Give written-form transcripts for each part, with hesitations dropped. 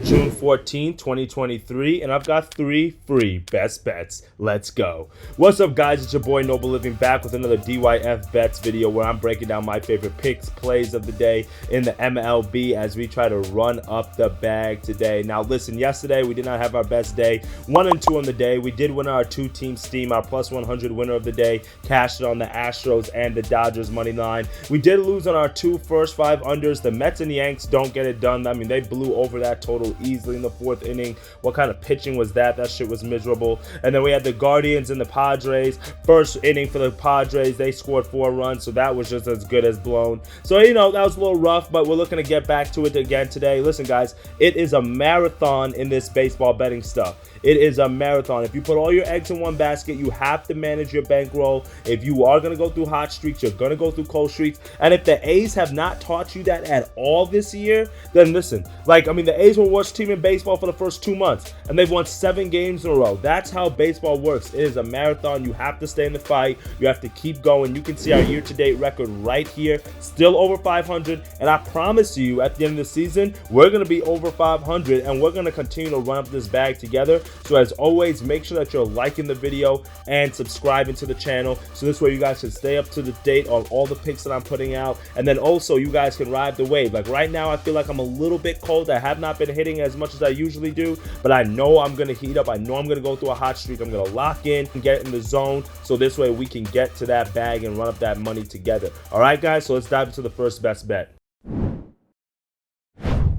June 14, 2023, and I've got 3 free best bets. Let's go. What's up, guys? It's your boy Noble Living back with another DYF Bets video where I'm breaking down my favorite picks, plays of the day in the MLB as we try to run up the bag today. Now, listen, yesterday we did not have our best day. 1 and 2 on the day. We did win our 2-team steam, our plus 100 winner of the day, cashed it on the Astros and the Dodgers money line. We did lose on our 2 first 5 unders. The Mets and Yanks don't get it done. I mean, they blew over that total easily in the 4th inning. What kind of pitching was that? That shit was miserable. And then we had the Guardians and the Padres. First inning for the Padres, they scored 4 runs, so that was just as good as blown. So, you know, that was a little rough, but we're looking to get back to it again today. Listen, guys, it is a marathon in this baseball betting stuff. It is a marathon. If you put all your eggs in one basket, you have to manage your bankroll. If you are going to go through hot streaks, you're going to go through cold streaks. And if the A's have not taught you that at all this year, then listen. Like, I mean, the A's were worst team in baseball for the first 2 months, and they've won 7 games in a row. That's how baseball works. It is a marathon. You have to stay in the fight. You have to keep going. You can see our year-to-date record right here, still over 500. And I promise you, at the end of the season, we're going to be over 500, and we're going to continue to run up this bag together. So as always, make sure that you're liking the video and subscribing to the channel, so this way you guys can stay up to the date on all the picks that I'm putting out. And then also you guys can ride the wave. Like right now, I feel like I'm a little bit cold. I have not been hitting as much as I usually do, but I know I'm going to heat up. I know I'm going to go through a hot streak. I'm going to lock in and get in the zone, so this way we can get to that bag and run up that money together. All right, guys, so let's dive into the first best bet.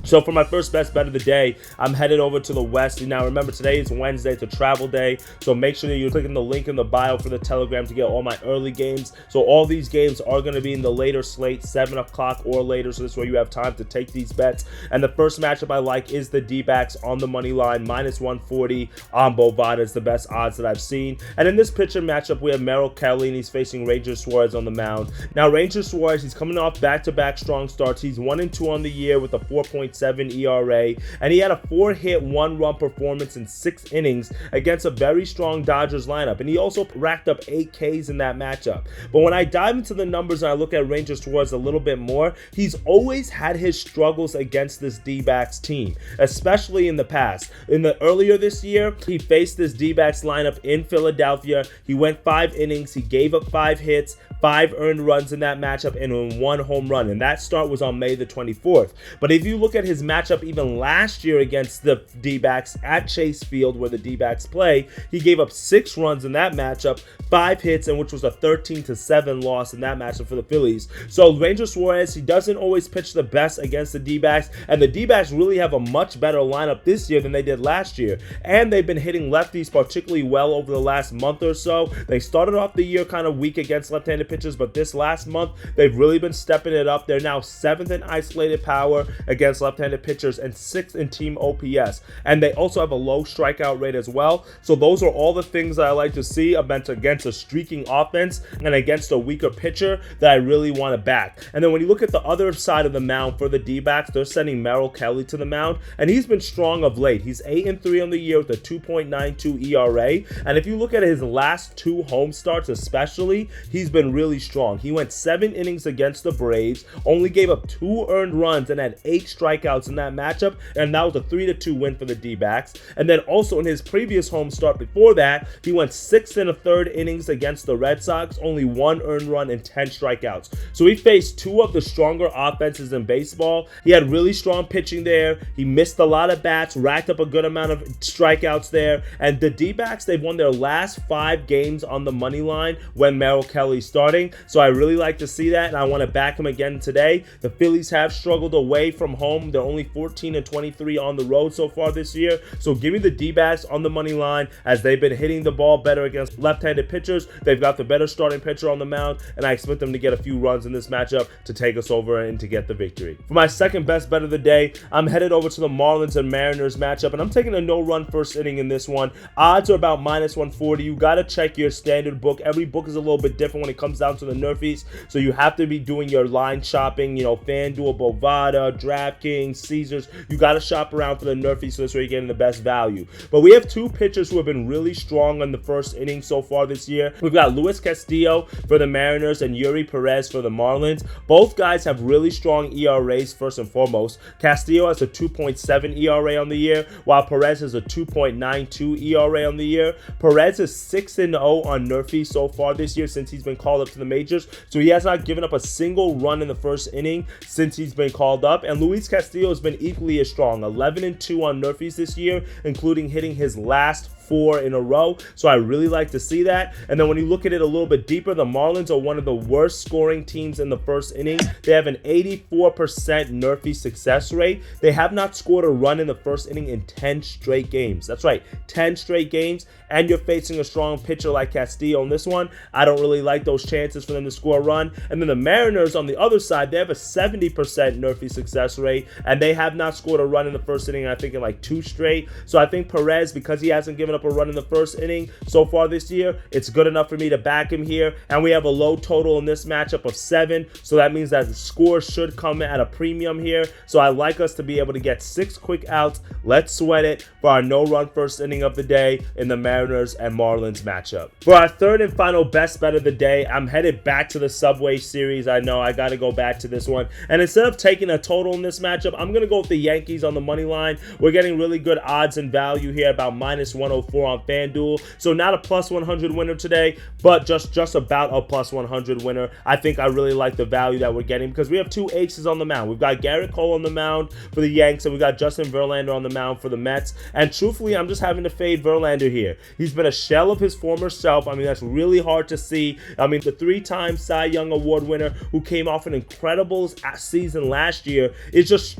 So for my first best bet of the day, I'm headed over to the West. Now remember, today is Wednesday, it's a travel day, so make sure that you're clicking the link in the bio for the Telegram to get all my early games. So all these games are going to be in the later slate, 7 o'clock or later, so this way you have time to take these bets. And the first matchup I like is the D-backs on the money line, minus 140 on Bovada is the best odds that I've seen. And in this pitcher matchup, we have Merrill Kelly, and he's facing Ranger Suarez on the mound. Now Ranger Suarez, he's coming off back-to-back strong starts. He's 1 and 2 on the year with a 4.7 ERA, and he had a 4-hit, 1-run performance in 6 innings against a very strong Dodgers lineup, and he also racked up 8 Ks in that matchup. But when I dive into the numbers and I look at Ranger Suarez a little bit more, he's always had his struggles against this D-backs team, especially in the past. Earlier this year, he faced this D-backs lineup in Philadelphia. He went 5 innings, he gave up 5 hits, 5 earned runs in that matchup, and 1 home run, and that start was on May the 24th. But if you look at his matchup even last year against the D-backs at Chase Field, where the D-backs play, he gave up 6 runs in that matchup, 5 hits, and which was a 13-7 loss in that matchup for the Phillies. So Ranger Suarez, he doesn't always pitch the best against the D-backs, and the D-backs really have a much better lineup this year than they did last year, and they've been hitting lefties particularly well over the last month or so. They started off the year kind of weak against left-handed pitchers, but this last month they've really been stepping it up. They're now 7th in isolated power against left-handed pitchers and 6th in team OPS, and they also have a low strikeout rate as well. So those are all the things that I like to see against a streaking offense and against a weaker pitcher that I really want to back. And then when you look at the other side of the mound for the D-backs, they're sending Merrill Kelly to the mound, and he's been strong of late. He's 8 and 3 on the year with a 2.92 ERA, and if you look at his last 2 home starts especially, he's been really strong. He went 7 innings against the Braves, only gave up 2 earned runs, and had 8 strikeouts in that matchup, and that was a 3-2 win for the D-backs. And then also in his previous home start before that, he went 6 1/3 innings against the Red Sox, only 1 earned run and 10 strikeouts. So he faced 2 of the stronger offenses in baseball. He had really strong pitching there. He missed a lot of bats, racked up a good amount of strikeouts there. And the D-backs, they've won their last 5 games on the money line when Merrill Kelly's starting. So I really like to see that, and I want to back him again today. The Phillies have struggled away from home. They're only 14 and 23 on the road so far this year. So give me the D-backs on the money line, as they've been hitting the ball better against left-handed pitchers. They've got the better starting pitcher on the mound, and I expect them to get a few runs in this matchup to take us over and to get the victory. For my second best bet of the day, I'm headed over to the Marlins and Mariners matchup, and I'm taking a no-run first inning in this one. Odds are about minus 140. You got to check your standard book. Every book is a little bit different when it comes down to the Nerfies, so you have to be doing your line shopping, FanDuel, Bovada, DraftKings, Kings, Caesars. You got to shop around for the Nerfies, so this way you're getting the best value. But we have two pitchers who have been really strong in the first inning so far this year. We've got Luis Castillo for the Mariners and Yuri Perez for the Marlins. Both guys have really strong ERAs first and foremost. Castillo has a 2.7 ERA on the year, while Perez has a 2.92 ERA on the year. Perez is 6-0 on Nerfies so far this year since he's been called up to the majors, so he has not given up a single run in the first inning since he's been called up. And Luis Castillo has been equally as strong, 11-2 on Nerfies this year, including hitting his last 4 in a row. So I really like to see that. And then when you look at it a little bit deeper, the Marlins are one of the worst scoring teams in the first inning. They have an 84% Nerfie success rate. They have not scored a run in the first inning in 10 straight games. That's right, 10 straight games. And you're facing a strong pitcher like Castillo on this one. I don't really like those chances for them to score a run. And then the Mariners on the other side, they have a 70% Nerfie success rate, and they have not scored a run in the first inning, I think, in like 2 straight. So I think Perez, because he hasn't given up a run in the first inning so far this year, it's good enough for me to back him here. And we have a low total in this matchup of 7, so that means that the score should come at a premium here. So I like us to be able to get 6 quick outs. Let's sweat it for our no-run first inning of the day in the Mariners and Marlins matchup. For our third and final best bet of the day, I'm headed back to the Subway Series. I know I got to go back to this one. And instead of taking a total in this matchup, I'm going to go with the Yankees on the money line. We're getting really good odds and value here, about -104 on FanDuel. So not a +100 winner today, but just about a +100 winner. I think I really like the value that we're getting because we have 2 aces on the mound. We've got Garrett Cole on the mound for the Yanks, and we got Justin Verlander on the mound for the Mets. And truthfully, I'm just having to fade Verlander here. He's been a shell of his former self. I mean, that's really hard to see. I mean, the 3-time Cy Young Award winner who came off an incredible season last year is just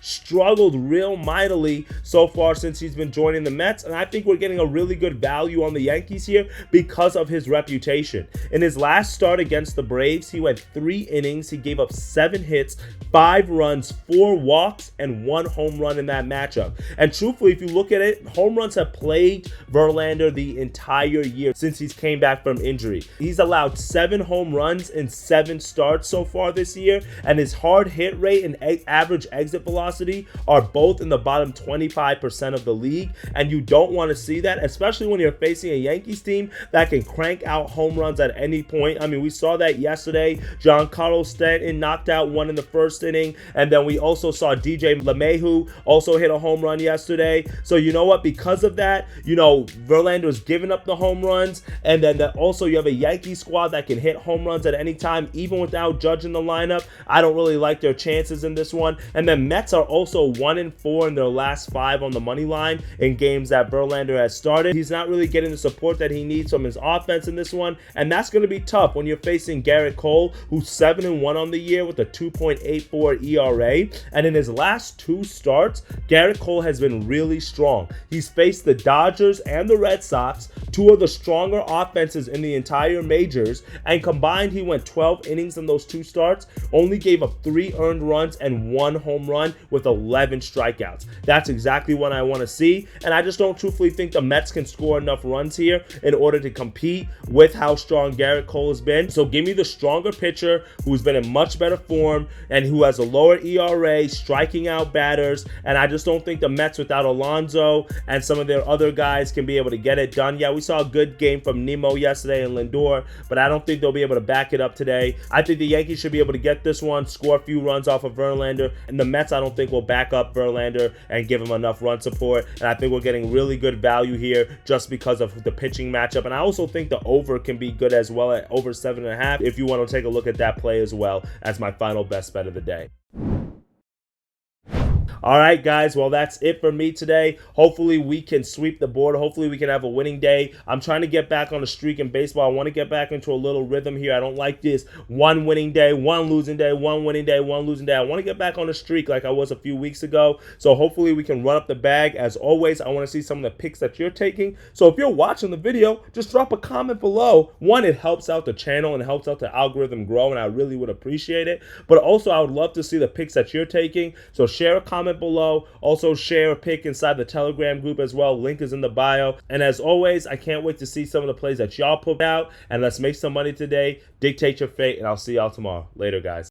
struggled real mightily so far since he's been joining the Mets. And I think we're getting a really good value on the Yankees here because of his reputation. In his last start against the Braves, he went 3 innings. He gave up 7 hits, 5 runs, 4 walks, and 1 home run in that matchup. And truthfully, if you look at it, home runs have plagued Verlander the entire year since he's came back from injury. He's allowed 7 home runs in 7 starts so far this year, and his hard hit rate and average exit velocity are both in the bottom 25% of the league, and you don't want to see that, especially when you're facing a Yankees team that can crank out home runs at any point. I mean, we saw that yesterday. Giancarlo Stanton knocked out 1 in the first inning, and then we also saw DJ LeMahieu also hit a home run yesterday. So you know what? Because of that, you know, Verlander's giving up the home runs, and then also you have a Yankee squad that can hit home runs at any time, even without Judge in the lineup. I don't really like their chances in this one. And then Mets are also 1-4 in their last 5 on the money line in games that Verlander has started. He's not really getting the support that he needs from his offense in this one, and that's going to be tough when you're facing Garrett Cole, who's 7-1 on the year with a 2.84 ERA. And in his last 2 starts, Garrett Cole has been really strong. He's faced the Dodgers and the Red Sox, 2 of the stronger offenses in the entire majors, and combined he went 12 innings in those 2 starts, only gave up 3 earned runs and 1 home run with 11 strikeouts. That's exactly what I want to see, and I just don't truthfully think the Mets can score enough runs here in order to compete with how strong Garrett Cole has been. So give me the stronger pitcher who's been in much better form and who has a lower ERA, striking out batters, and I just don't think the Mets without Alonso and some of their other guys can be able to get it done. Yeah, we saw a good game from Nemo yesterday and Lindor, but I don't think they'll be able to back it up today. I think the Yankees should be able to get this one, score a few runs off of Verlander, and the Mets I don't think will back up Verlander and give him enough run support, and I think we're getting really good value here just because of the pitching matchup. And I also think the over can be good as well at over 7.5 if you want to take a look at that play as well as my final best bet of the day. All right, guys, well, that's it for me today. Hopefully, we can sweep the board. Hopefully, we can have a winning day. I'm trying to get back on a streak in baseball. I want to get back into a little rhythm here. I don't like this one winning day, one losing day, one winning day, one losing day. I want to get back on a streak like I was a few weeks ago. So hopefully, we can run up the bag. As always, I want to see some of the picks that you're taking. So if you're watching the video, just drop a comment below. One, it helps out the channel and it helps out the algorithm grow, and I really would appreciate it. But also, I would love to see the picks that you're taking. So share a comment below. Also share a pick inside the Telegram group as well. Link is in the bio. And as always, I can't wait to see some of the plays that y'all put out. And let's make some money today. Dictate your fate, and I'll see y'all tomorrow. Later, guys.